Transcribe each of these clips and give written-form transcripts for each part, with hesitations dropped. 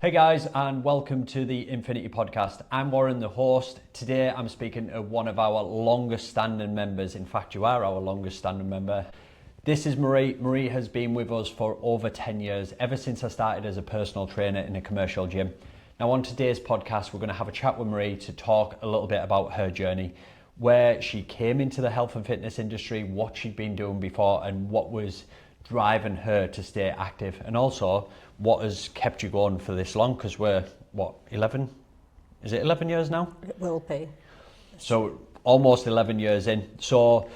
Hey guys, and welcome to the Infinity Podcast. I'm Warren, the host. Today I'm speaking to one of our longest standing members. In fact, you are our longest standing member. This is Marie. Marie has been with us for over 10 years, ever since I started as a personal trainer in a commercial gym. Now on today's podcast, we're going to have a chat with Marie to talk a little bit about her journey, where she came into the health and fitness industry, what she'd been doing before, and what was driving her to stay active, and also what has kept you going for this long, because we're 11, is it 11 years now? It will be. So almost 11 years in. So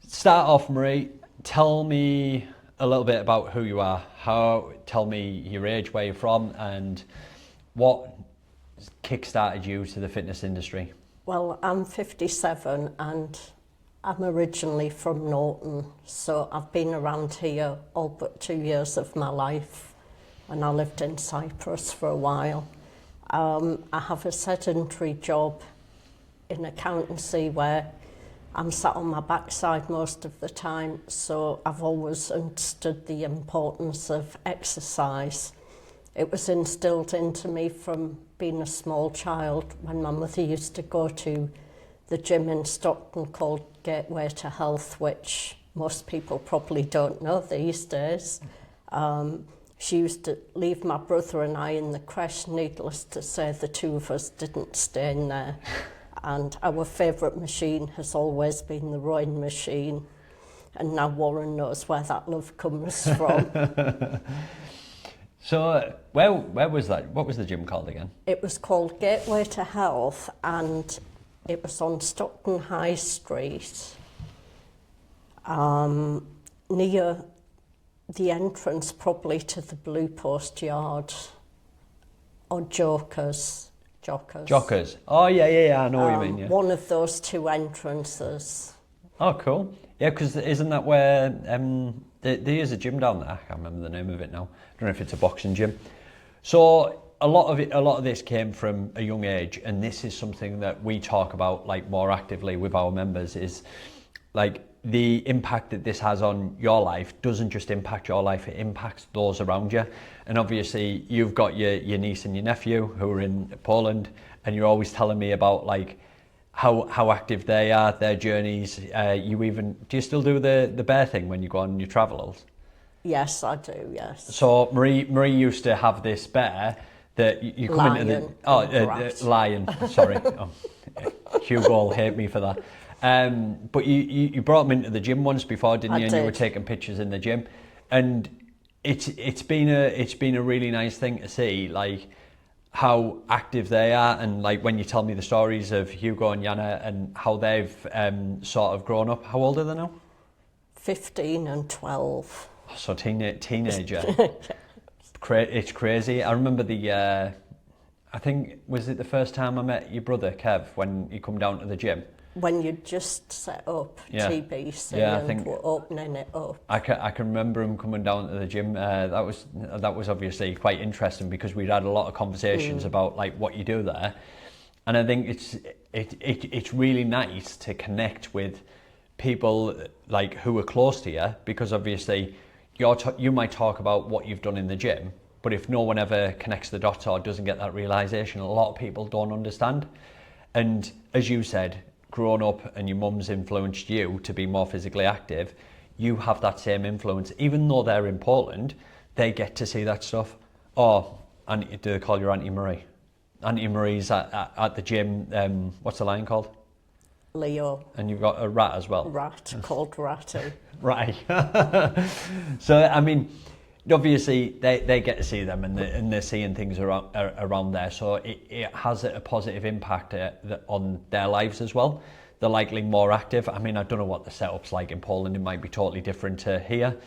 start off, Marie, tell me a little bit about who you are. Tell me your age, where you're from, and what kick-started you to the fitness industry. Well, I'm 57 and I'm originally from Norton, so I've been around here all but 2 years of my life, and I lived in Cyprus for a while. I have a sedentary job in accountancy where I'm sat on my backside most of the time, so I've always understood the importance of exercise. It was instilled into me from being a small child when my mother used to go to the gym in Stockton called Gateway to Health, which most people probably don't know these days. She used to leave my brother and I in the creche. Needless to say, the two of us didn't stay in there. And our favourite machine has always been the rowing machine. And now Warren knows where that love comes from. So where was that? What was the gym called again? It was called Gateway to Health, and it was on Stockton High Street, near the entrance probably to the Blue Post Yard, or Jockers. Oh yeah, I know what you mean. Yeah. One of those two entrances. Oh, cool. Yeah, because isn't that where there is a gym down there? I can't remember the name of it now. I don't know if it's a boxing gym. So a lot of this came from a young age, and this is something that we talk about like more actively with our members, is like the impact that this has on your life doesn't just impact your life, it impacts those around you. And obviously you've got your niece and your nephew who are in Poland, and you're always telling me about like how active they are, their journeys. Do you still do the bear thing when you go on your travels? Yes, I do, yes. So Marie used to have this bear that you come Lion into the lion. Sorry, Hugo will hate me for that. But you brought him into the gym once before, didn't you? And you were taking pictures in the gym, and it's been a really nice thing to see, like how active they are, and like when you tell me the stories of Hugo and Yana and how they've sort of grown up. How old are they now? 15 and 12. So teenager. It's crazy. I remember I think, was it the first time I met your brother Kev when you come down to the gym? When you just set up TBC and were opening it up. I can remember him coming down to the gym. That was obviously quite interesting, because we'd had a lot of conversations about like what you do there, and I think it's really nice to connect with people like who are close to you, because obviously you might talk about what you've done in the gym, but if no one ever connects the dots or doesn't get that realization, a lot of people don't understand. And as you said, grown up and your mum's influenced you to be more physically active, you have that same influence. Even though they're in Poland, they get to see that stuff. Oh, and do they call your Auntie Marie? Auntie Marie's at the gym. What's the lion called? Leo. And you've got a rat as well. Rat, called Ratty. Right. So, I mean, obviously they get to see them, and they're seeing things around there, so it has a positive impact on their lives as well. They're likely more active. I mean, I don't know what the setup's like in Poland. It might be totally different to here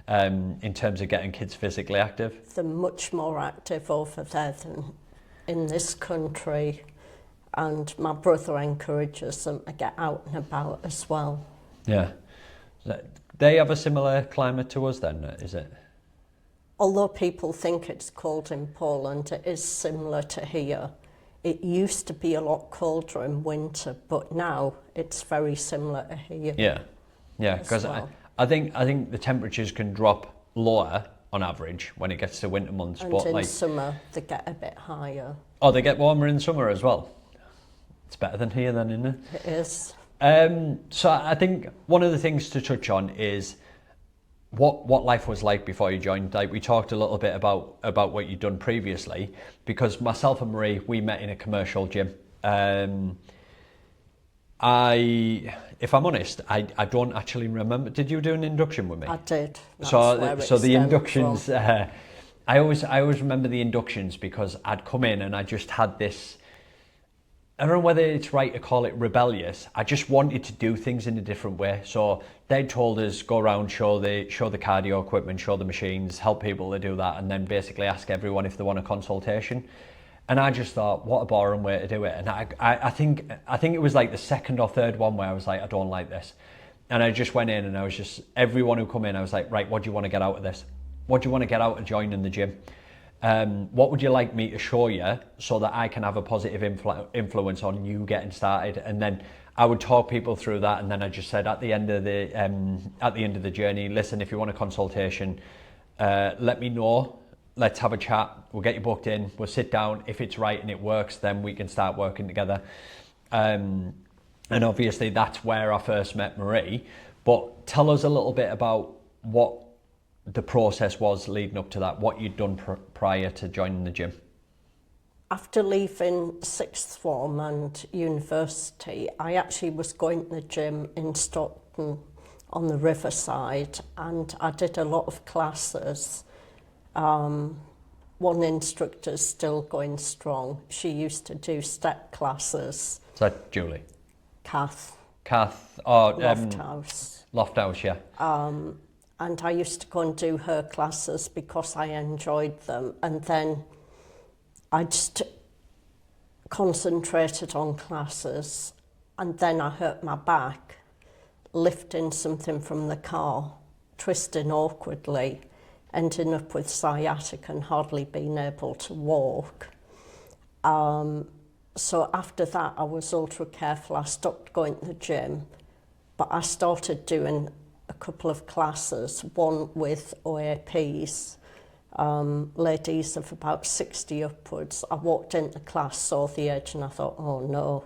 in terms of getting kids physically active. They're much more active over there than in this country, and my brother encourages them to get out and about as well. Yeah. They have a similar climate to us then, is it? Although people think it's cold in Poland, it is similar to here. It used to be a lot colder in winter, but now it's very similar to here. Yeah, because well. I think the temperatures can drop lower on average when it gets to winter months. And but in like, summer, they get a bit higher. oh, they get warmer in summer as well. It's better than here then, isn't it? It is. So I think one of the things to touch on is what life was like before you joined. Like, we talked a little bit about what you'd done previously, because myself and Marie, we met in a commercial gym. If I'm honest, I don't actually remember. Did you do an induction with me? I did. That's So the stemmed inductions, from. I always remember the inductions, because I'd come in and I just had this, I don't know whether it's right to call it rebellious. I just wanted to do things in a different way. So they told us, go around, show the cardio equipment, show the machines, help people to do that, and then basically ask everyone if they want a consultation. And I just thought, what a boring way to do it. And I think it was like the second or third one where I was like, I don't like this. And I just went in and I was just, everyone who come in, I was like, right, what do you want to get out of this? What do you want to get out of joining the gym? What would you like me to show you so that I can have a positive influence on you getting started? And then I would talk people through that. And then I just said at the end of the journey, listen, if you want a consultation, let me know. Let's have a chat. We'll get you booked in. We'll sit down. If it's right and it works, then we can start working together. And obviously that's where I first met Marie. But tell us a little bit about what the process was leading up to that, what you'd done prior to joining the gym. After leaving sixth form and university, I actually was going to the gym in Stockton on the riverside, and I did a lot of classes. One instructor's still going strong. She used to do step classes. Is that Julie? Kath. Lofthouse. Lofthouse, yeah. And I used to go and do her classes because I enjoyed them. And then I just concentrated on classes. And then I hurt my back, lifting something from the car, twisting awkwardly, ending up with sciatica and hardly being able to walk. So after that, I was ultra careful. I stopped going to the gym, but I started doing a couple of classes, one with OAPs, ladies of about 60 upwards. I walked into class, saw the age, and I thought, oh no,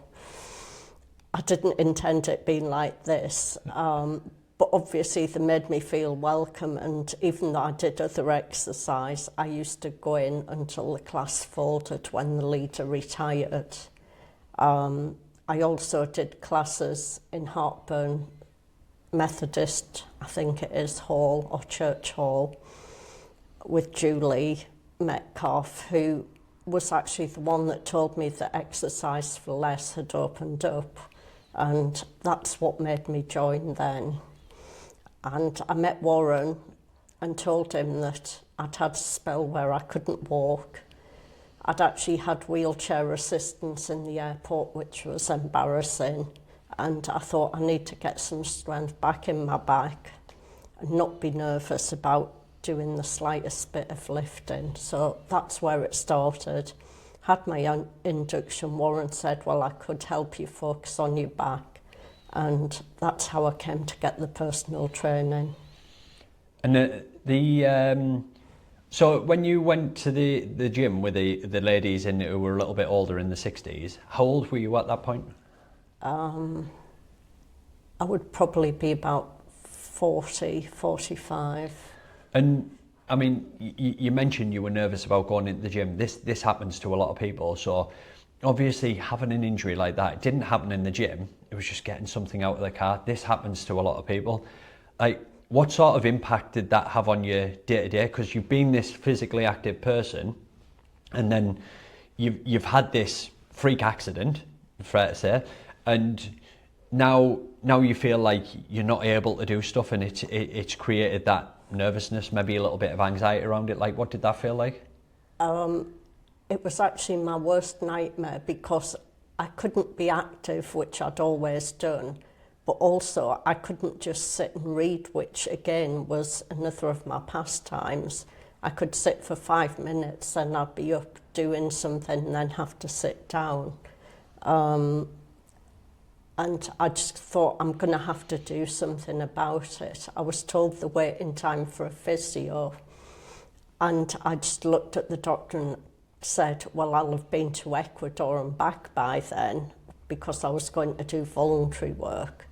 I didn't intend it being like this. But obviously they made me feel welcome, and even though I did other exercise, I used to go in until the class folded when the leader retired. I also did classes in Hartburn Methodist, I think it is, hall or church hall, with Julie Metcalf, who was actually the one that told me that Exercise for Less had opened up, and that's what made me join then. And I met Warren and told him that I'd had a spell where I couldn't walk. I'd actually had wheelchair assistance in the airport, which was embarrassing. And I thought I need to get some strength back in my back and not be nervous about doing the slightest bit of lifting. So that's where it started. Had my induction. Warren said, well, I could help you focus on your back. And that's how I came to get the personal training. And so when you went to the gym with the ladies who were a little bit older in the 60s, how old were you at that point? I would probably be about 40, 45. And I mean, you mentioned you were nervous about going into the gym. This happens to a lot of people. So obviously having an injury like that, it didn't happen in the gym. It was just getting something out of the car. This happens to a lot of people. Like, what sort of impact did that have on your day to day? Because you've been this physically active person, and then you've had this freak accident, fair to say, and now you feel like you're not able to do stuff, and it's created that nervousness, maybe a little bit of anxiety around it. Like, what did that feel like? It was actually my worst nightmare because I couldn't be active, which I'd always done, but also I couldn't just sit and read, which again was another of my pastimes. I could sit for 5 minutes and I'd be up doing something and then have to sit down. And I just thought, I'm going to have to do something about it. I was told the waiting time for a physio And I just looked at the doctor and said, well, I'll have been to Ecuador and back by then because I was going to do voluntary work.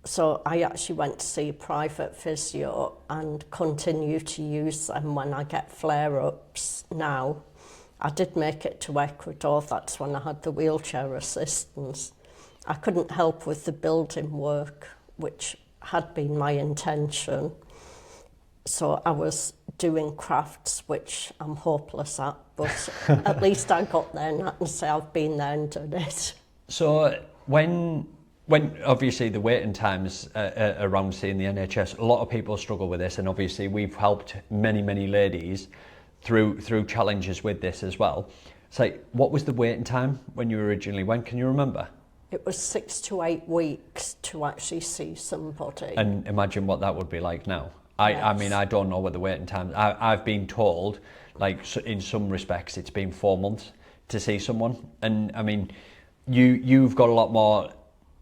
So I actually went to see a private physio and continue to use them when I get flare-ups now. I did make it to Ecuador, that's when I had the wheelchair assistance. I couldn't help with the building work, which had been my intention. So I was doing crafts, which I'm hopeless at, but at least I got there and I can say I've been there and done it. So when obviously the waiting times around seeing the NHS, a lot of people struggle with this, and obviously we've helped many ladies through challenges with this as well. So what was the waiting time when you originally went? Can you remember? It was 6 to 8 weeks to actually see somebody. And imagine what that would be like now. I mean, I don't know what the waiting time. I've been told, like in some respects, it's been 4 months to see someone. And I mean, you've got a lot more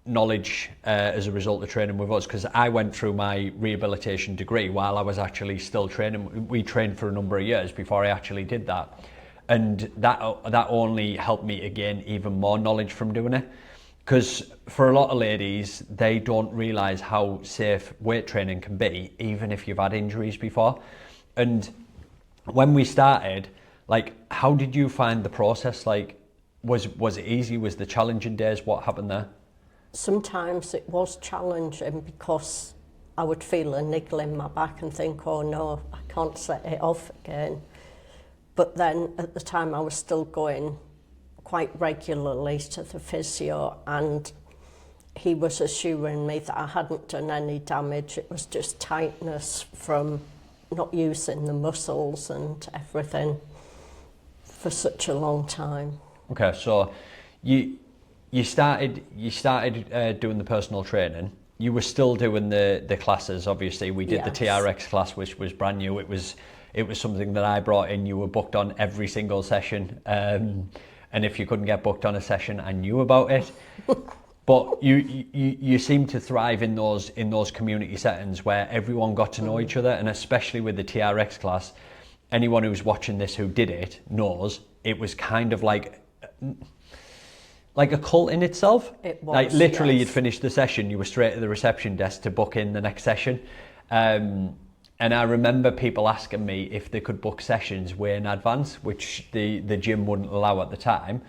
knowledge as a result of training with us, because I went through my rehabilitation degree while I was actually still training. We trained for a number of years before I actually did that, and that only helped me to gain even more knowledge from doing it. Because for a lot of ladies, they don't realise how safe weight training can be, even if you've had injuries before. And when we started, like, how did you find the process? Like, was it easy? Was the challenging days? What happened there? Sometimes it was challenging because I would feel a niggle in my back and think, oh no, I can't set it off again. But then at the time I was still going quite regularly to the physio, and he was assuring me that I hadn't done any damage. It was just tightness from not using the muscles and everything for such a long time. Okay, so you started doing the personal training. You were still doing the classes. Obviously, we did the TRX class, which was brand new. It was something that I brought in. You were booked on every single session, and if you couldn't get booked on a session, I knew about it. But you seem to thrive in those community settings where everyone got to know each other, and especially with the TRX class, anyone who's watching this who did it knows it was kind of like a cult in itself. It was, like literally, yes. You'd finish the session, you were straight to the reception desk to book in the next session. And I remember people asking me if they could book sessions way in advance, which the gym wouldn't allow at the time.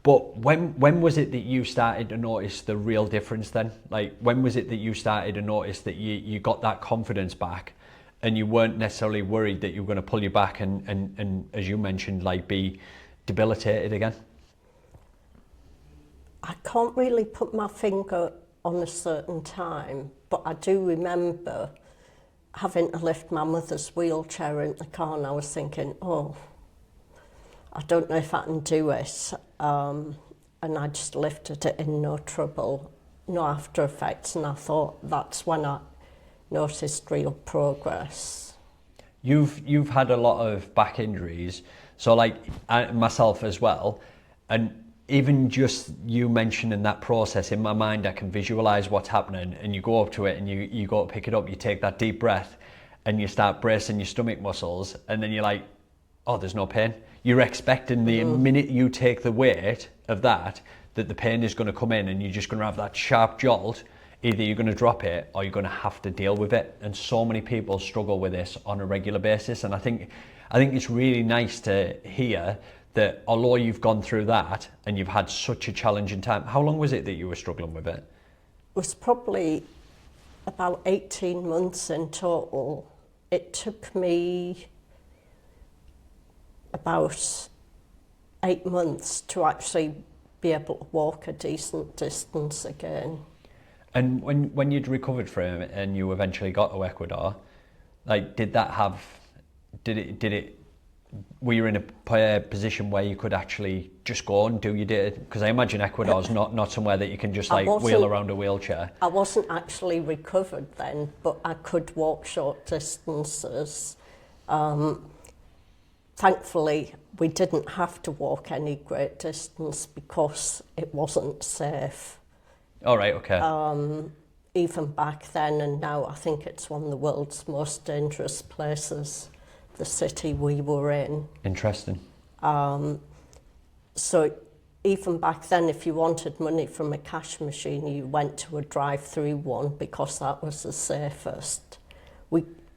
But when was it that you started to notice the real difference then? Like, when was it that you started to notice that you got that confidence back and you weren't necessarily worried that you were going to pull you back and as you mentioned, like, be debilitated again? I can't really put my finger on a certain time, but I do remember having to lift my mother's wheelchair in the car, and I was thinking, oh, I don't know if I can do it. And I just lifted it in no trouble, no after effects, and I thought that's when I noticed real progress. You've had a lot of back injuries, so like myself as well, and even just you mentioning that process, in my mind I can visualize what's happening, and you go up to it and you go to pick it up, you take that deep breath and you start bracing your stomach muscles, and then you're like, oh, there's no pain. You're expecting the minute you take the weight of that the pain is going to come in, and you're just going to have that sharp jolt. Either you're going to drop it or you're going to have to deal with it. And so many people struggle with this on a regular basis, and I think it's really nice to hear that although you've gone through that and you've had such a challenging time. How long was it that you were struggling with it? It was probably about 18 months in total. It took me about 8 months to actually be able to walk a decent distance again. And when you'd recovered from it and you eventually got to Ecuador, like, were you in a position where you could actually just go and do your day? Because I imagine Ecuador's not somewhere that you can just like wheel around a wheelchair. I wasn't actually recovered then, but I could walk short distances. Thankfully, we didn't have to walk any great distance because it wasn't safe. All right, okay. Even back then and now, I think it's one of the world's most dangerous places the city we were in. Interesting. So even back then, if you wanted money from a cash machine, you went to a drive-through one because that was the safest.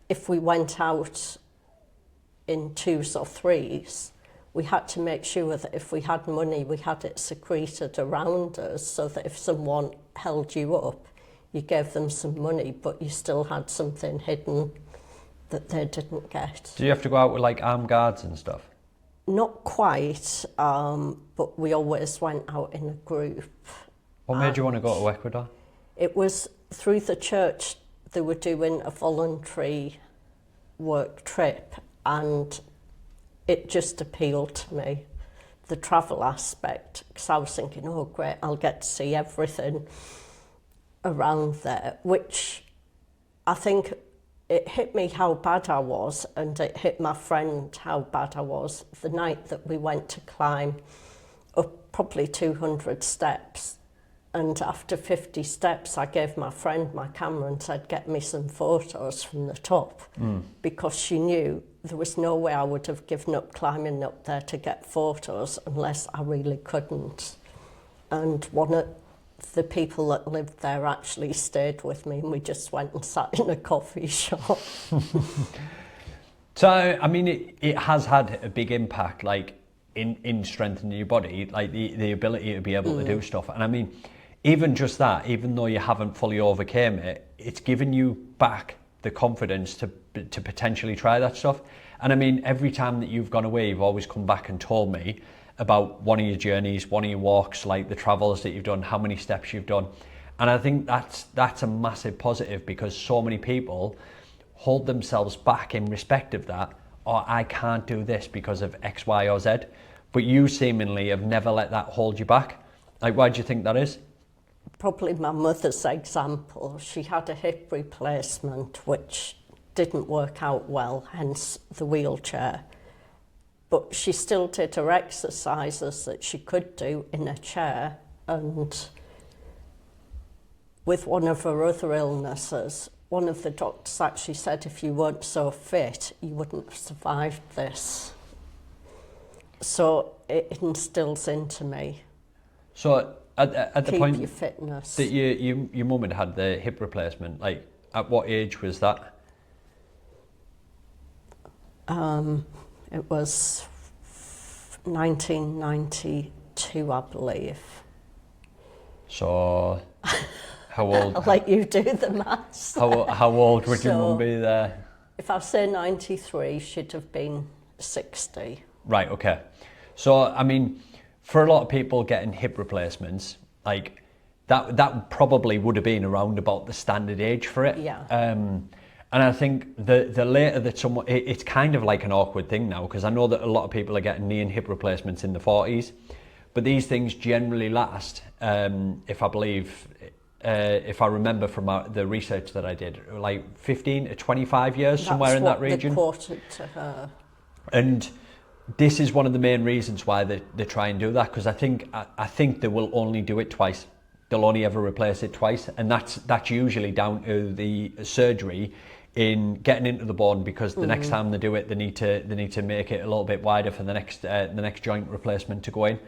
If we went out in 2s or 3s, we had to make sure that if we had money, we had it secreted around us so that if someone held you up, you gave them some money, but you still had something hidden that they didn't get. Do you have to go out with like armed guards and stuff? Not quite, but we always went out in a group. What made you want to go to Ecuador? It was through the church. They were doing a voluntary work trip, and it just appealed to me, the travel aspect, because I was thinking, oh great, I'll get to see everything around there, which I think it hit me how bad I was, and it hit my friend how bad I was the night that we went to climb up probably 200 steps. And after 50 steps, I gave my friend my camera and said, get me some photos from the top, because she knew there was no way I would have given up climbing up there to get photos unless I really couldn't. And one of the people that lived there actually stayed with me, and we just went and sat in a coffee shop. So, I mean, it has had a big impact, like, in strengthening your body, like the ability to be able to do stuff. And I mean, even just that, even though you haven't fully overcame it, it's given you back the confidence to potentially try that stuff. And I mean, every time that you've gone away, you've always come back and told me about one of your journeys, one of your walks, like the travels that you've done, how many steps you've done. And I think that's a massive positive, because so many people hold themselves back in respect of that, or I can't do this because of X, Y, or Z. But you seemingly have never let that hold you back. Like, why do you think that is? Probably my mother's example. She had a hip replacement which didn't work out well, hence the wheelchair. But she still did her exercises that she could do in a chair, and with one of her other illnesses, one of the doctors actually said if you weren't so fit, you wouldn't have survived this. So it instills into me. So at the point your fitness. that your mum had the hip replacement, like at what age was that? It was 1992, I believe. So how old? I'll let you do the maths. How old would your mum be there? If I say 93, she'd have been 60. Right, okay. So, I mean, for a lot of people getting hip replacements, like that probably would have been around about the standard age for it. Yeah. And I think the later that someone, it's kind of like an awkward thing now, because I know that a lot of people are getting knee and hip replacements in the 40s, but these things generally last, if I remember from the research that I did, like 15 to 25 years, somewhere in that region. That's what they quoted to her. And this is one of the main reasons why they try and do that, because I think they will only do it twice. They'll only ever replace it twice, and that's usually down to the surgery in getting into the bone, because the next time they do it, they need to make it a little bit wider for the next joint replacement to go in.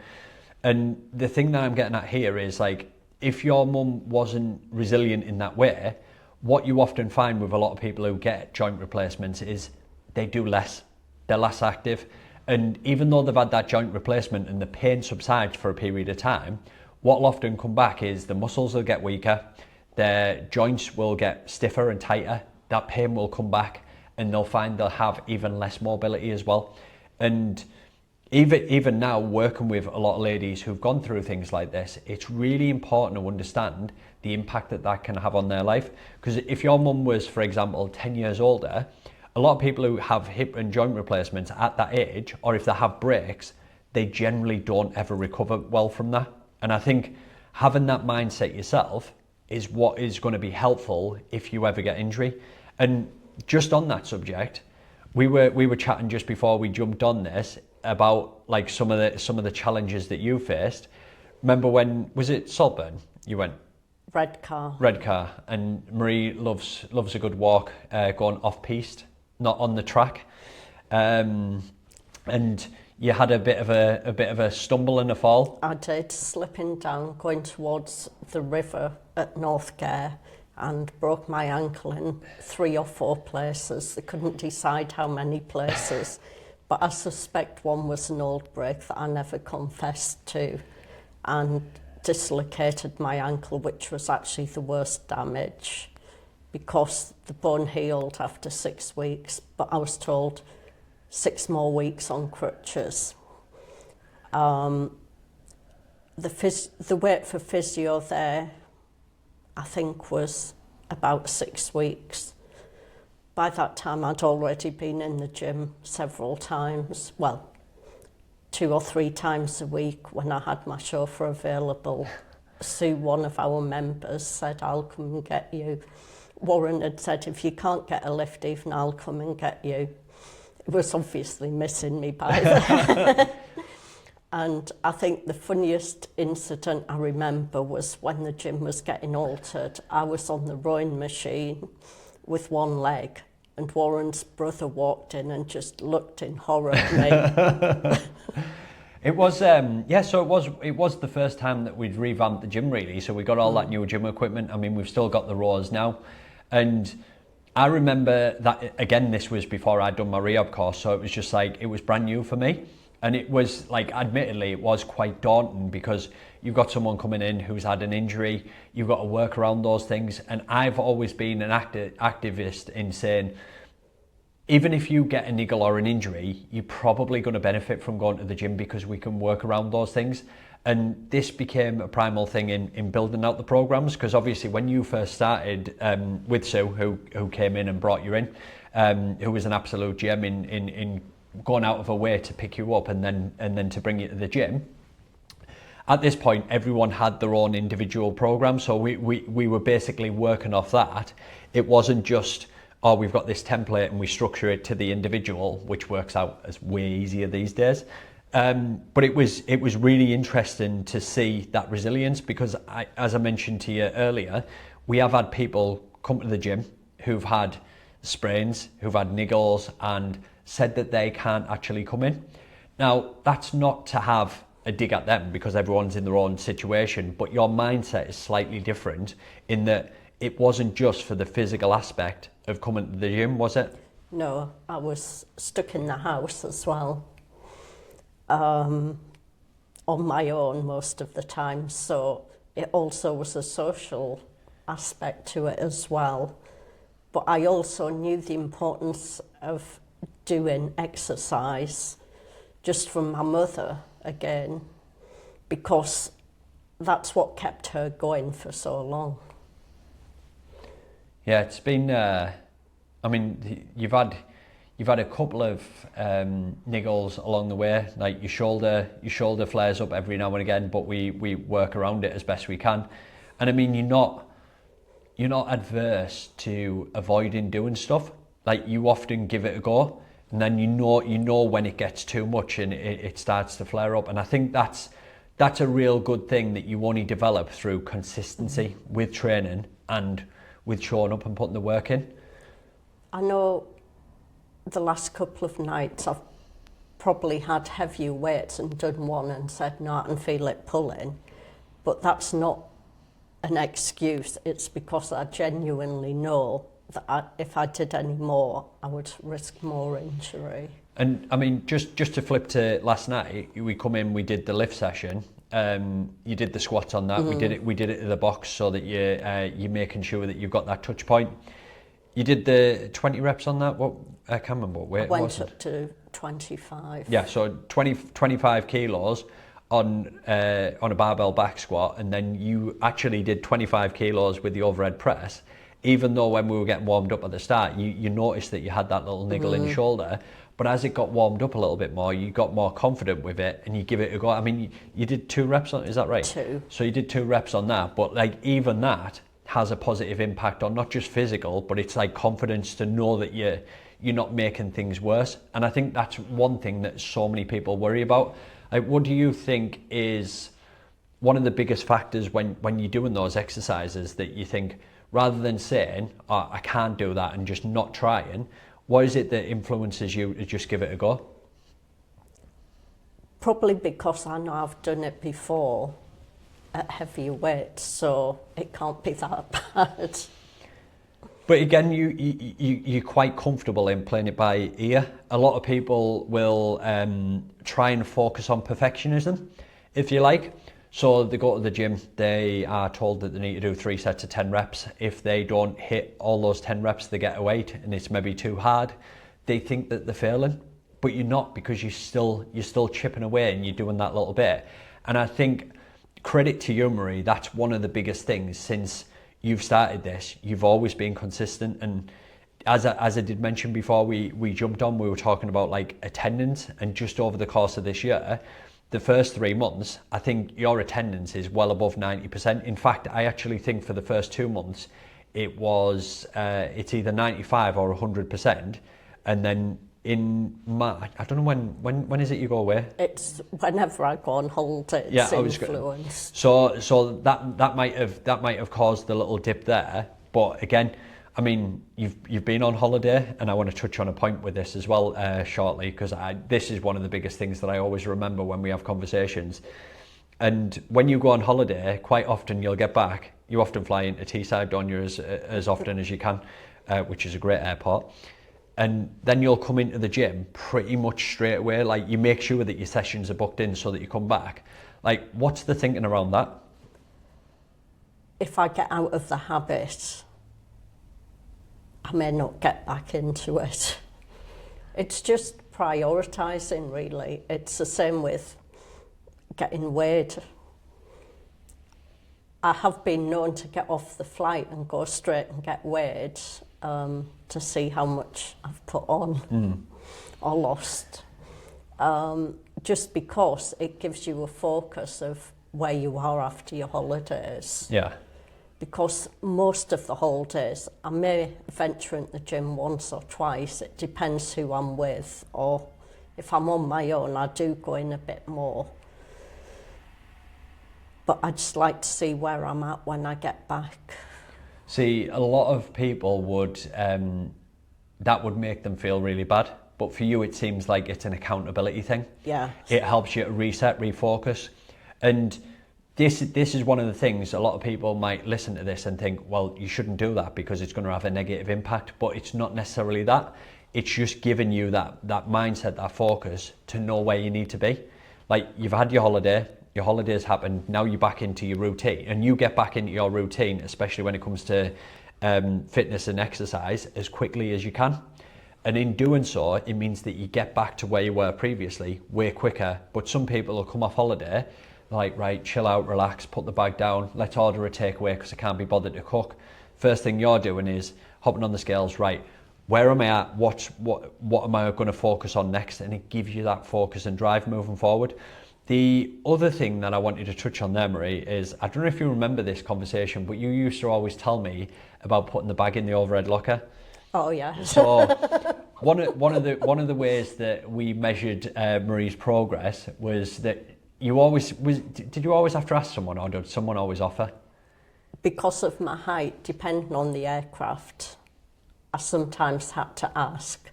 And the thing that I'm getting at here is, like, if your mum wasn't resilient in that way, what you often find with a lot of people who get joint replacements is they do less, they're less active. And even though they've had that joint replacement and the pain subsides for a period of time, what will often come back is the muscles will get weaker, their joints will get stiffer and tighter, that pain will come back, and they'll find they'll have even less mobility as well. And even now, working with a lot of ladies who've gone through things like this, it's really important to understand the impact that can have on their life. Because if your mum was, for example, 10 years older, a lot of people who have hip and joint replacements at that age, or if they have breaks, they generally don't ever recover well from that. And I think having that mindset yourself is what is going to be helpful if you ever get injury. And just on that subject, we were chatting just before we jumped on this about like some of the challenges that you faced. Remember when, was it Saltburn you went? Redcar, and Marie loves a good walk, going off piste, not on the track. and you had a bit of a stumble and a fall. I did, slipping down, going towards the river at Northgare, and broke my ankle in 3 or 4 places. They couldn't decide how many places, but I suspect one was an old break that I never confessed to, and dislocated my ankle, which was actually the worst damage, because the bone healed after 6 weeks, but I was told 6 more weeks on crutches. The wait for physio there, I think, was about 6 weeks. By that time, I'd already been in the gym several times, well, 2 or 3 times a week when I had my chauffeur available. Sue, one of our members, said, "I'll come and get you." Warren had said, "If you can't get a lift even, I'll come and get you." It was obviously missing me by then. And I think the funniest incident I remember was when the gym was getting altered. I was on the rowing machine with one leg, and Warren's brother walked in and just looked in horror at me. It was so it was the first time that we'd revamped the gym, really. So we got all that new gym equipment. I mean, we've still got the rows now, and I remember that, again, this was before I'd done my rehab course, so it was just like, it was brand new for me. And it was like, admittedly, it was quite daunting, because you've got someone coming in who's had an injury, you've got to work around those things. And I've always been an activist in saying, even if you get a niggle or an injury, you're probably going to benefit from going to the gym, because we can work around those things. And this became a primal thing in building out the programs, because obviously when you first started with Sue, who came in and brought you in, who was an absolute gem in going out of her way to pick you up and then to bring you to the gym. At this point, everyone had their own individual program, so we were basically working off that. It wasn't just, oh, we've got this template and we structure it to the individual, which works out as way easier these days. But it was really interesting to see that resilience, because as I mentioned to you earlier, we have had people come to the gym who've had sprains, who've had niggles, and said that they can't actually come in. Now, that's not to have a dig at them, because everyone's in their own situation, but your mindset is slightly different in that it wasn't just for the physical aspect of coming to the gym, was it? No, I was stuck in the house as well, on my own most of the time, so it also was a social aspect to it as well. But I also knew the importance of doing exercise, just from my mother again, because that's what kept her going for so long. Yeah, it's been. I mean, you've had a couple of niggles along the way. Like your shoulder flares up every now and again, but we work around it as best we can. And I mean, you're not adverse to avoiding doing stuff. Like, you often give it a go, and then you know when it gets too much and it starts to flare up. And I think that's a real good thing that you only develop through consistency with training and with showing up and putting the work in. I know the last couple of nights I've probably had heavier weights and done one and said, no, I can feel it pulling, but that's not an excuse. It's because I genuinely know that if I did any more, I would risk more injury. And I mean, just to flip to last night, we come in, we did the lift session. You did the squats on that. We did it in the box, so that you're making sure that you've got that touch point. You did the 20 reps on that. What, I can't remember what weight it was. I went up to 25. Yeah, so 25 kilos on a barbell back squat, and then you actually did 25 kilos with the overhead press. Even though when we were getting warmed up at the start, you noticed that you had that little niggle in your shoulder, but as it got warmed up a little bit more, you got more confident with it and you give it a go. I mean, you did 2 reps on, is that right? 2. So you did 2 reps on that, but like, even that has a positive impact on not just physical, but it's like confidence to know that you're not making things worse. And I think that's one thing that so many people worry about. Like, what do you think is one of the biggest factors when you're doing those exercises that you think, rather than saying, oh, I can't do that and just not trying, What is it that influences you to just give it a go? Probably because I know I've done it before at heavier weights, so it can't be that bad. But again, you're quite comfortable in playing it by ear. A lot of people will try and focus on perfectionism, if you like. So they go to the gym, they are told that they need to do 3 sets of 10 reps. If they don't hit all those 10 reps, they get a weight and it's maybe too hard. They think that they're failing, but you're not, because you're still chipping away and you're doing that little bit. And I think, credit to you, Marie, that's one of the biggest things since you've started this. You've always been consistent, and as I did mention before we jumped on, we were talking about like attendance, and just over the course of this year, the first 3 months, I think your attendance is well above 90%. In fact, I actually think for the first 2 months, it's either 95 or 100%, and then in March, I don't know when is it you go away? It's whenever I go on holiday. It's Yeah, influence. So that might have caused the little dip there. But again, I mean, you've been on holiday, and I want to touch on a point with this as well shortly, because this is one of the biggest things that I always remember when we have conversations. And when you go on holiday, quite often you'll get back. You often fly into Teesside, don't you, as often as you can, which is a great airport. And then you'll come into the gym pretty much straight away. Like, you make sure that your sessions are booked in so that you come back. Like, what's the thinking around that? If I get out of the habit, I may not get back into it. It's just prioritising, really. It's the same with getting weighed. I have been known to get off the flight and go straight and get weighed to see how much I've put on or lost. Just because it gives you a focus of where you are after your holidays. Yeah. Because most of the holidays, I may venture into the gym once or twice. It depends who I'm with, or if I'm on my own, I do go in a bit more. But I just like to see where I'm at when I get back. See, a lot of people would, that would make them feel really bad. But for you, it seems like it's an accountability thing. Yeah. It helps you to reset, refocus. And this is one of the things, a lot of people might listen to this and think, well, you shouldn't do that because it's going to have a negative impact. But it's not necessarily that. It's just giving you that mindset, that focus to know where you need to be. Like, you've had your holiday's happened, now you're back into your routine, and you get back into your routine, especially when it comes to fitness and exercise, as quickly as you can. And in doing so, it means that you get back to where you were previously way quicker. But some people will come off holiday, like, right, chill out, relax, put the bag down, let's order a takeaway because I can't be bothered to cook. First thing you're doing is hopping on the scales, right, where am I at, what am I going to focus on next? And it gives you that focus and drive moving forward. The other thing that I wanted to touch on there, Marie, is, I don't know if you remember this conversation, but you used to always tell me about putting the bag in the overhead locker. Oh yeah. So one of the ways that we measured Marie's progress was that did you always have to ask someone, or did someone always offer? Because of my height, depending on the aircraft, I sometimes had to ask.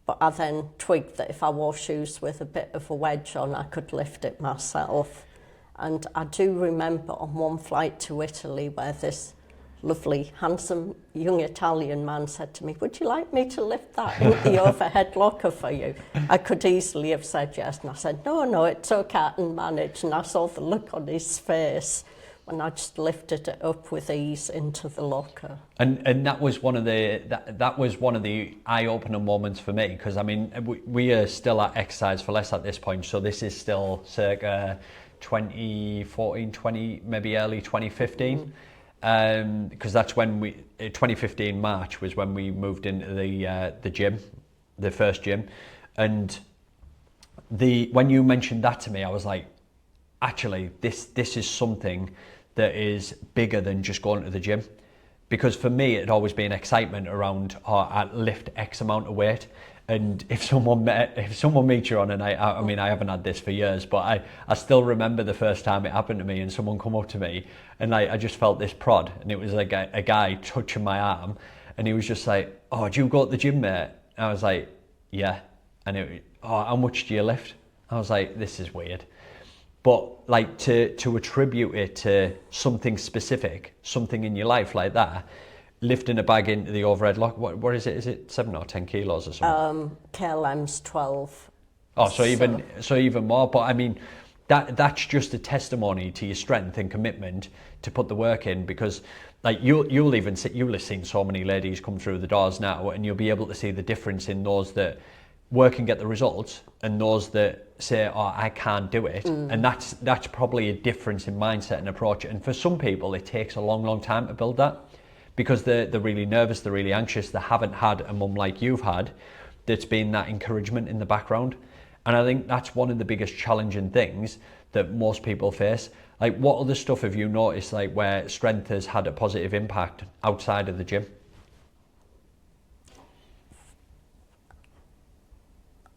But I then twigged that if I wore shoes with a bit of a wedge on, I could lift it myself. And I do remember on one flight to Italy where this lovely, handsome young Italian man said to me, would you like me to lift that in the overhead locker for you? I could easily have said yes, and I said, no, it's okay, I can manage. And I saw the look on his face when I just lifted it up with ease into the locker. And that was one of the eye-opening moments for me, because I mean, we are still at Exercise for Less at this point, so this is still circa 2014, maybe early 2015. Because that's when 2015 March was when we moved into the gym, the first gym. And when you mentioned that to me, I was like, actually, this is something that is bigger than just going to the gym. Because for me, it had always been excitement around, I lift X amount of weight. And if someone meets you on a night out, I mean, I haven't had this for years, but I still remember the first time it happened to me, and someone come up to me, and I just felt this prod, and it was like a guy touching my arm, and he was just like, oh, do you go to the gym, mate? And I was like, yeah. And oh, how much do you lift? I was like, this is weird. But like to attribute it to something specific, something in your life like that, lifting a bag into the overhead lock, what is it? Is it 7 or 10 kilos or something? KLM's 12. Oh, so even more. But I mean, that's just a testimony to your strength and commitment to put the work in, because like you'll have seen so many ladies come through the doors now, and you'll be able to see the difference in those that work and get the results and those that say, oh, I can't do it. And that's probably a difference in mindset and approach. And for some people, it takes a long time to build that, because they're really nervous, they're really anxious, they haven't had a mum like you've had that's been that encouragement in the background. And I think that's one of the biggest challenging things that most people face. Like, what other stuff have you noticed, like, where strength has had a positive impact outside of the gym?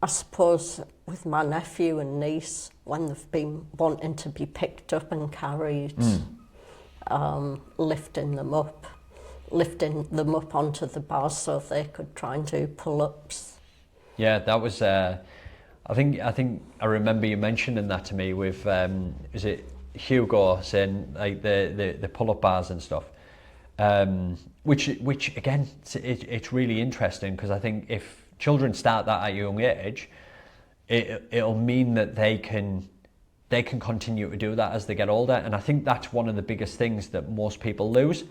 I suppose with my nephew and niece, when they've been wanting to be picked up and carried, lifting them up onto the bars so they could try and do pull-ups. Yeah, that was. I think I remember you mentioning that to me with. Is it Hugo saying like the pull-up bars and stuff? Which again, it's really interesting, because I think if children start that at a young age, it'll mean that they can continue to do that as they get older. And I think that's one of the biggest things that most people lose,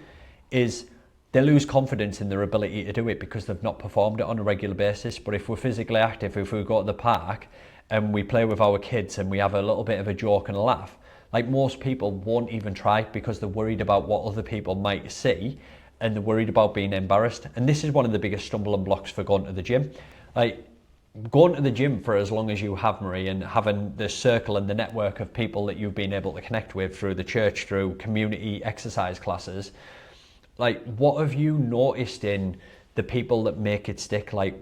is they lose confidence in their ability to do it because they've not performed it on a regular basis. But if we're physically active, if we go to the park and we play with our kids and we have a little bit of a joke and a laugh, like, most people won't even try, because they're worried about what other people might see, and they're worried about being embarrassed. And this is one of the biggest stumbling blocks for going to the gym. Like, going to the gym for as long as you have, Marie, and having the circle and the network of people that you've been able to connect with through the church, through community exercise classes, like, what have you noticed in the people that make it stick? Like,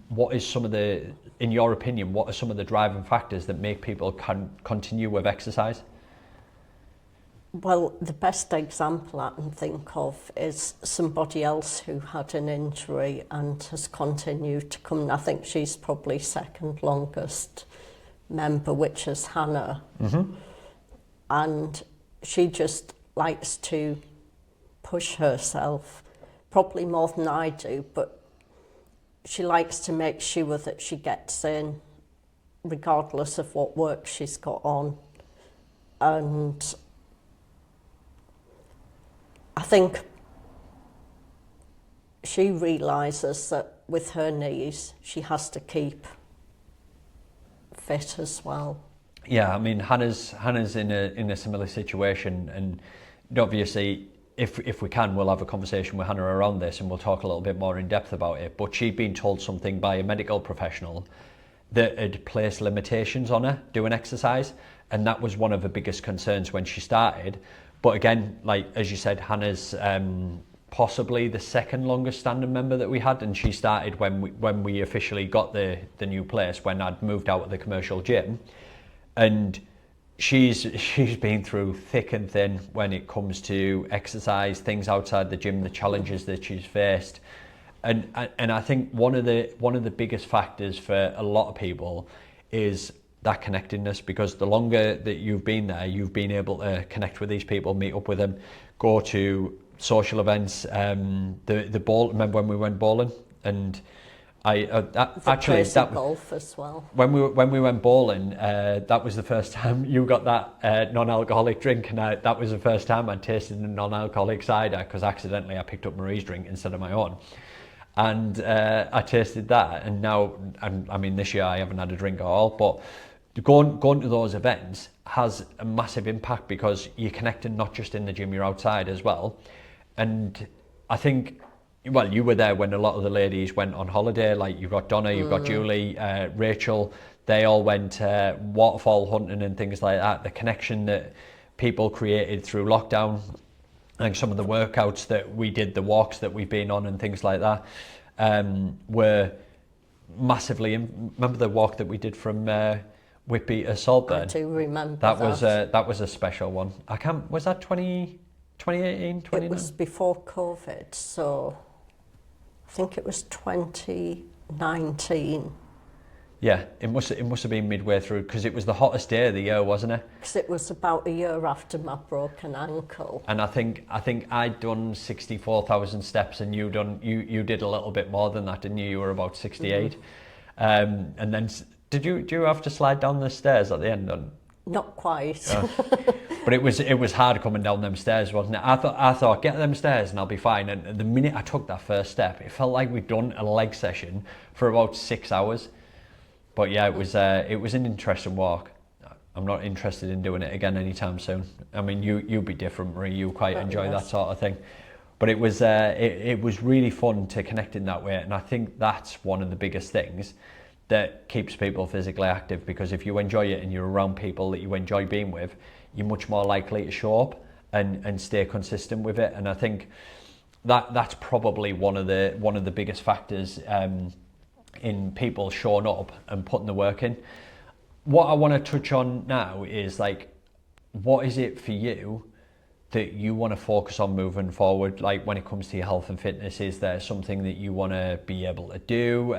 what is some of the, in your opinion, what are some of the driving factors that make people continue with exercise? Well, the best example I can think of is somebody else who had an injury and has continued to come. I think she's probably second longest member, which is Hannah. Mm-hmm. And she just likes to push herself, probably more than I do, but she likes to make sure that she gets in regardless of what work she's got on. And I think she realises that with her knees, she has to keep fit as well. Yeah, I mean, Hannah's in a similar situation, and obviously, if we can, we'll have a conversation with Hannah around this, and we'll talk a little bit more in depth about it. But she'd been told something by a medical professional that had placed limitations on her doing exercise, and that was one of the biggest concerns when she started. But again, like, as you said, Hannah's possibly the second longest standing member that we had, and she started when we officially got the new place, when I'd moved out of the commercial gym. And she's been through thick and thin when it comes to exercise, things outside the gym, the challenges that she's faced. And I think one of the biggest factors for a lot of people is that connectedness, because the longer that you've been there, you've been able to connect with these people, meet up with them, go to social events. The ball, remember when we went bowling? And golf as well. When we went bowling, that was the first time you got that non-alcoholic drink, and that was the first time I'd tasted a non-alcoholic cider, because accidentally I picked up Marie's drink instead of my own. And I tasted that, and now, I mean, this year I haven't had a drink at all, but going to those events has a massive impact, because you're connecting not just in the gym, you're outside as well. And I think, well, you were there when a lot of the ladies went on holiday, like you've got Donna, you've got Julie, Rachel, they all went waterfall hunting and things like that. The connection that people created through lockdown, and some of the workouts that we did, the walks that we've been on and things like that, were massively, remember the walk that we did from Whitby to Saltburn? I do remember that was a special one. Was that 2018, 2019? It was before COVID, so I think it was 2019 19, Yeah, it must have been midway through, because it was the hottest day of the year, wasn't it? because it was about a year after my broken ankle. And I think I'd done 64,000 steps, and you did a little bit more than that, didn't you? You were about 68. And then do you have to slide down the stairs at the end? Not quite. But it was hard coming down them stairs, wasn't it? I thought get them stairs and I'll be fine. And the minute I took that first step, it felt like we'd done a leg session for about 6 hours. But yeah, it was an interesting walk. I'm not interested in doing it again anytime soon. I mean, you'd be different, Marie. You quite enjoy that sort of thing. But it was really fun to connect in that way, and I think that's one of the biggest things that keeps people physically active, because if you enjoy it and you're around people that you enjoy being with, you're much more likely to show up and stay consistent with it. And I think that's probably one of the biggest factors in people showing up and putting the work in. What I want to touch on now is, like, what is it for you that you want to focus on moving forward? Like, when it comes to your health and fitness, is there something that you want to be able to do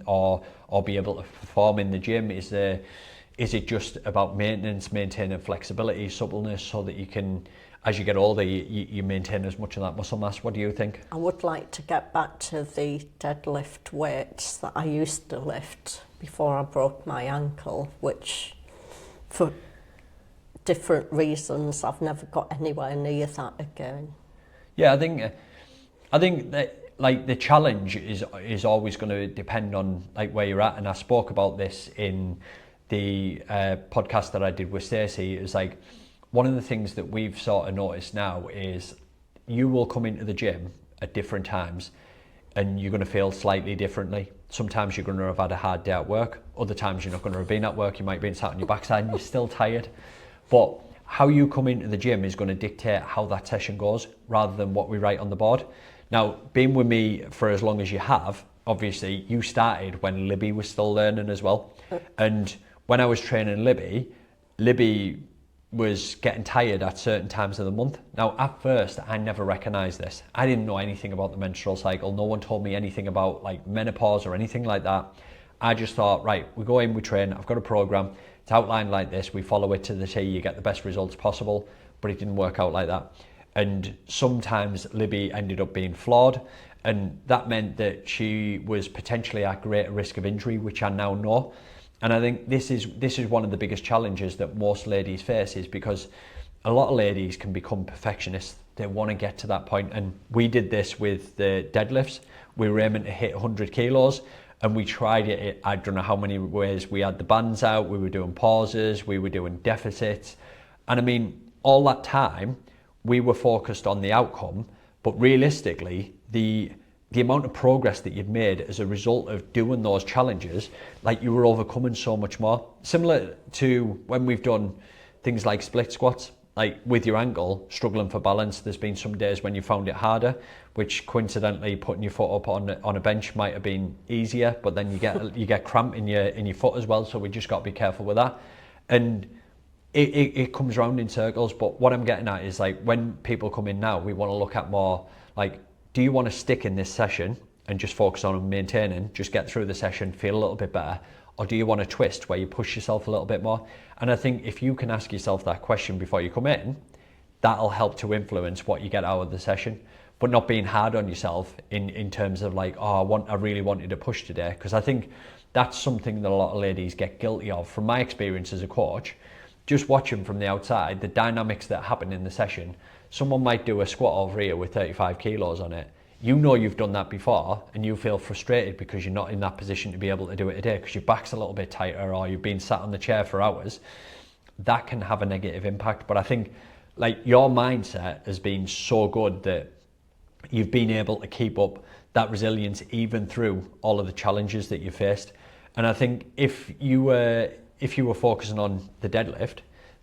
or be able to perform in the gym? Is it just about maintenance, maintaining flexibility, suppleness, so that you can, as you get older, you maintain as much of that muscle mass? What do you think? I would like to get back to the deadlift weights that I used to lift before I broke my ankle, which for different reasons I've never got anywhere near that again. Yeah, I think that, like, the challenge is always going to depend on, like, where you're at. And I spoke about this in the podcast that I did with Stacey. It's like, one of the things that we've sort of noticed now is you will come into the gym at different times and you're going to feel slightly differently. Sometimes you're going to have had a hard day at work. Other times you're not going to have been at work. You might be sat on your backside and you're still tired. But how you come into the gym is going to dictate how that session goes, rather than what we write on the board. Now, being with me for as long as you have, obviously you started when Libby was still learning as well. And when I was training Libby was getting tired at certain times of the month. Now, at first, I never recognised this. I didn't know anything about the menstrual cycle. No one told me anything about, like, menopause or anything like that. I just thought, right, we go in, we train, I've got a programme, it's outlined like this, we follow it to the T, you get the best results possible. But it didn't work out like that. And sometimes Libby ended up being flawed, and that meant that she was potentially at greater risk of injury, which I now know. And I think this is one of the biggest challenges that most ladies face, is because a lot of ladies can become perfectionists. They want to get to that point. And we did this with the deadlifts. We were aiming to hit 100 kilos, and we tried it. I don't know how many ways. We had the bands out, we were doing pauses, we were doing deficits. And I mean, all that time, we were focused on the outcome, but realistically, the amount of progress that you've made as a result of doing those challenges, like, you were overcoming so much more. Similar to when we've done things like split squats, like with your ankle, struggling for balance, there's been some days when you found it harder, which coincidentally putting your foot up on a bench might have been easier, but then you get cramp in your foot as well, so we just got to be careful with that. And it comes around in circles. But what I'm getting at is, like, when people come in now, we want to look at more, like, do you want to stick in this session and just focus on maintaining, just get through the session, feel a little bit better? Or do you want to twist where you push yourself a little bit more? And I think if you can ask yourself that question before you come in, that'll help to influence what you get out of the session. But not being hard on yourself in terms of, like, oh, I really wanted to push today. Because I think that's something that a lot of ladies get guilty of. From my experience as a coach, just watching from the outside, the dynamics that happen in the session, someone might do a squat over here with 35 kilos on it. You know you've done that before, and you feel frustrated because you're not in that position to be able to do it today because your back's a little bit tighter, or you've been sat on the chair for hours. That can have a negative impact. But I think, like, your mindset has been so good that you've been able to keep up that resilience even through all of the challenges that you faced. And I think if you were focusing on the deadlift,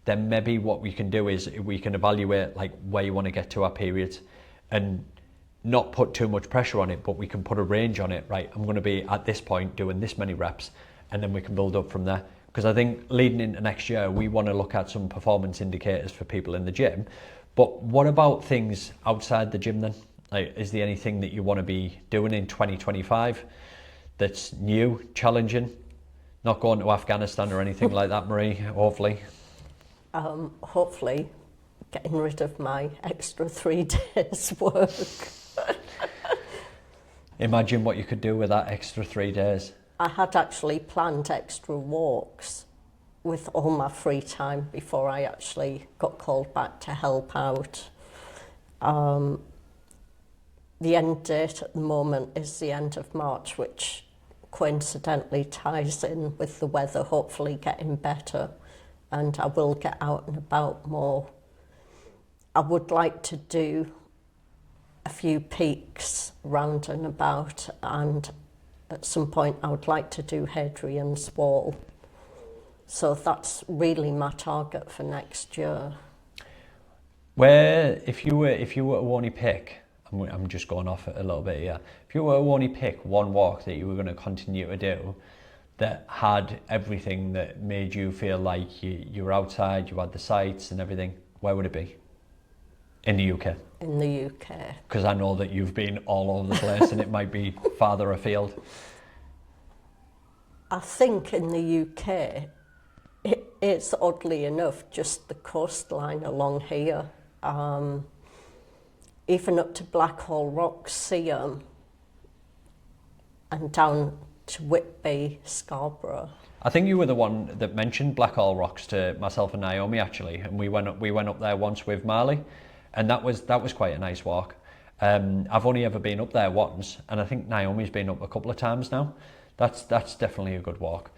then maybe what we can do is we can evaluate, like, where you want to get to at periods, and not put too much pressure on it, but we can put a range on it. Right, I'm going to be at this point doing this many reps, and then we can build up from there. Because I think leading into next year, we want to look at some performance indicators for people in the gym. But what about things outside the gym then? Like, is there anything that you want to be doing in 2025 that's new, challenging? Not going to Afghanistan or anything like that, Marie, hopefully. Hopefully getting rid of my extra 3 days work. Imagine what you could do with that extra 3 days. I had actually planned extra walks with all my free time before I actually got called back to help out. The end date at the moment is the end of March, which coincidentally ties in with the weather hopefully getting better, and I will get out and about more. I would like to do a few peaks round and about, and at some point I would like to do Hadrian's Wall. So that's really my target for next year. Where, if you were to only pick, I'm just going off it a little bit here. If you were to only pick one walk that you were going to continue to do that had everything that made you feel like you were outside, you had the sights and everything, where would it be? In the UK? In the UK. Because I know that you've been all over the place and it might be farther afield. I think in the UK, it's oddly enough just the coastline along here. Even up to Blackhall Rocks, Seaham, and down to Whitby, Scarborough. I think you were the one that mentioned Blackhall Rocks to myself and Naomi actually, and we went up there once with Marley, and that was quite a nice walk. I've only ever been up there once, and I think Naomi's been up a couple of times now. That's definitely a good walk.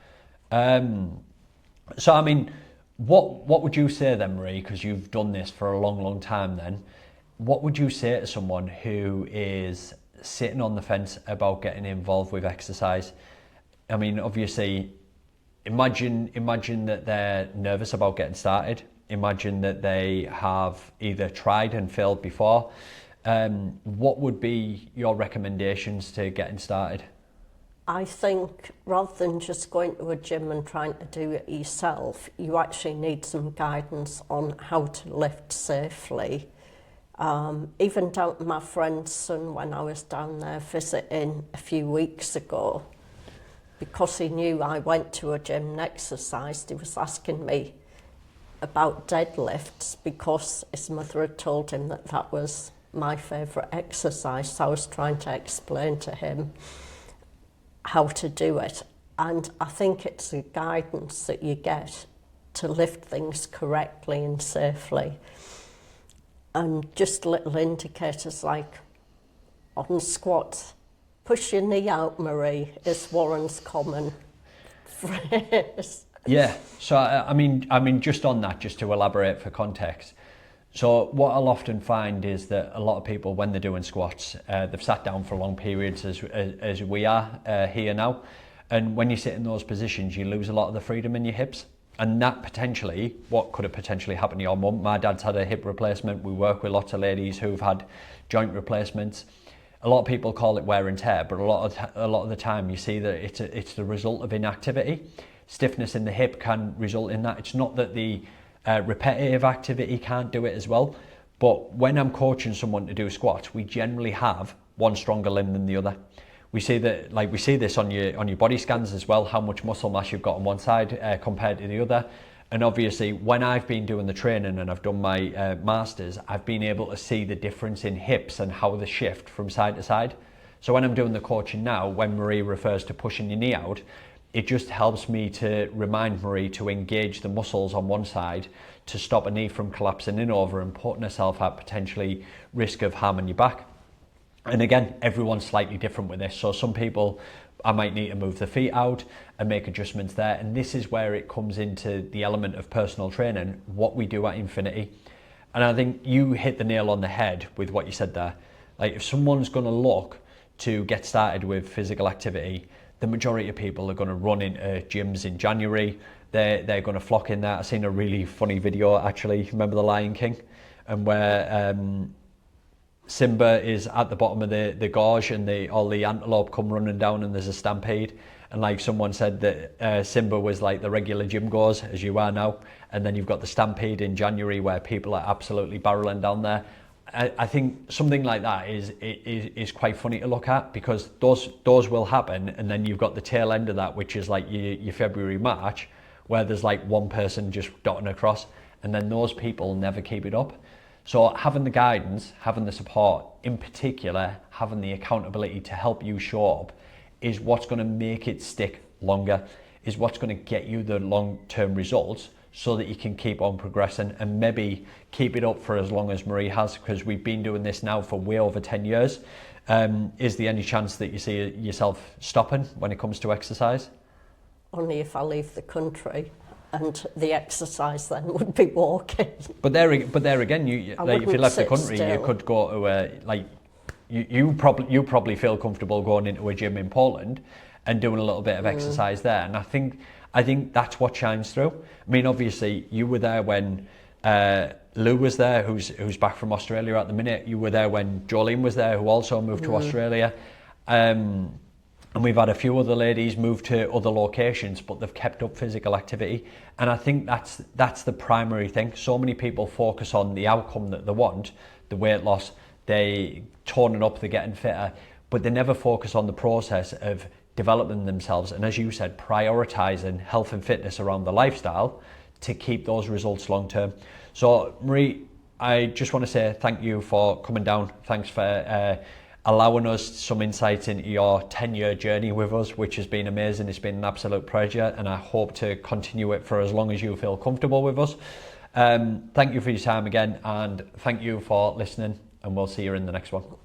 So I mean, what would you say then, Marie? Because you've done this for a long time. Then, what would you say to someone who is sitting on the fence about getting involved with exercise? I mean, obviously, imagine that they're nervous about getting started. Imagine that they have either tried and failed before. What would be your recommendations to getting started? I think rather than just going to a gym and trying to do it yourself, you actually need some guidance on how to lift safely. Even down to my friend's son when I was down there visiting a few weeks ago, because he knew I went to a gym and exercised, he was asking me about deadlifts because his mother had told him that that was my favourite exercise. So I was trying to explain to him how to do it. And I think it's the guidance that you get to lift things correctly and safely. And just little indicators like on squats, push your knee out, Marie, is Warren's common phrase. Yeah, so I mean, just on that, just to elaborate for context. So what I'll often find is that a lot of people, when they're doing squats, they've sat down for long periods as we are here now. And when you sit in those positions, you lose a lot of the freedom in your hips. And that potentially, what could have potentially happened to your mum? My dad's had a hip replacement. We work with lots of ladies who've had joint replacements. A lot of people call it wear and tear, but a lot of the time you see that it's the result of inactivity. Stiffness in the hip can result in that. It's not that the repetitive activity can't do it as well, but when I'm coaching someone to do squats, we generally have one stronger limb than the other. We see that, like we see this on your body scans as well, how much muscle mass you've got on one side compared to the other. And obviously, when I've been doing the training and I've done my masters, I've been able to see the difference in hips and how they shift from side to side. So when I'm doing the coaching now, when Marie refers to pushing your knee out, it just helps me to remind Marie to engage the muscles on one side to stop a knee from collapsing in over and putting herself at potentially risk of harming your back. And again, everyone's slightly different with this. So some people, I might need to move the feet out and make adjustments there. And this is where it comes into the element of personal training, what we do at Infinity. And I think you hit the nail on the head with what you said there. Like if someone's going to look to get started with physical activity, the majority of people are going to run into gyms in January. They're going to flock in there. I've seen a really funny video actually. Remember The Lion King? And where Simba is at the bottom of the gorge and all the antelope come running down and there's a stampede. And like someone said that Simba was like the regular gym goers as you are now. And then you've got the stampede in January where people are absolutely barreling down there. I think something like that is quite funny to look at, because those will happen, and then you've got the tail end of that, which is like your February, March, where there's like one person just dotting across, and then those people never keep it up. So having the guidance, having the support, in particular, having the accountability to help you show up is what's going to make it stick longer, is what's going to get you the long-term results, so that you can keep on progressing and maybe keep it up for as long as Marie has, because we've been doing this now for way over 10 years. Is there any chance that you see yourself stopping when it comes to exercise? Only if I leave the country, and the exercise then would be walking. But there again, you like, if you left the country, you could go to a you probably feel comfortable going into a gym in Poland and doing a little bit of exercise there. And I think that's what shines through. I mean, obviously, you were there when Lou was there, who's back from Australia at the minute. You were there when Jolene was there, who also moved to Australia. And we've had a few other ladies move to other locations, but they've kept up physical activity. And I think that's the primary thing. So many people focus on the outcome that they want, the weight loss, they toning up, they're getting fitter, but they never focus on the process of developing themselves, and as you said, prioritizing health and fitness around the lifestyle to keep those results long term. So Marie, I just want to say thank you for coming down. Thanks for allowing us some insight into your 10-year journey with us, which has been amazing. It's been an absolute pleasure, and I hope to continue it for as long as you feel comfortable with us. Thank you for your time again, and thank you for listening, and we'll see you in the next one.